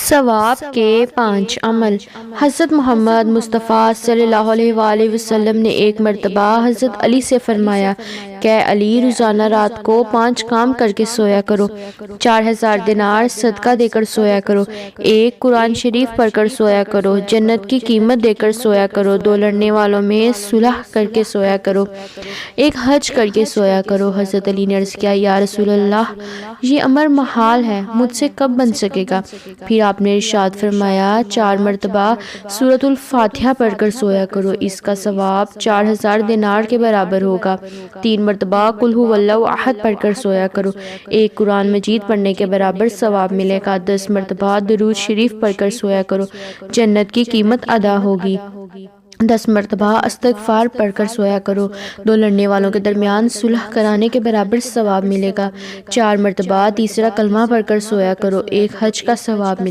सवाब के 5 अमल। हज़रत मोहम्मद मुस्तफ़ा सल्लल्लाहु अलैहि वसल्लम ने एक मरतबा हज़रत अली से फरमाया, कै अली, रोज़ाना रात को 5 काम करके सोया करो। 4000 दिनार सदका देकर सोया करो। 1 कुरान शरीफ पढ़कर सोया करो। जन्नत की कीमत देकर सोया करो। 2 लड़ने वालों में सुलह करके सोया करो। 1 हज करके सोया करो। हज़रत अली ने अर्ज़ किया, या रसूल अल्लाह, ये अमर महाल है, मुझसे कब बन सकेगा? फिर आपने इरशाद फरमाया, 4 मरतबा सूरतुल फातिहा पढ़कर सोया करो, इसका सवाब 4000 दिनार के बराबर होगा। 3 मरतबा कुल हुवल्लाहु अहद पढ़कर सोया करो, 1 कुरान मजीद पढ़ने के बराबर सवाब मिलेगा। 10 मरतबा दुरूद शरीफ पढ़कर सोया करो, जन्नत की कीमत अदा होगी। 10 मरतबा इस्तग़फ़ार पढ़कर सोया करो, 2 लड़ने वालों के दरमियान सुलह कराने के बराबर सवाब मिलेगा। 4 मरतबा तीसरा कलमा पढ़कर सोया करो, 1 हज का सवाब मिलेगा।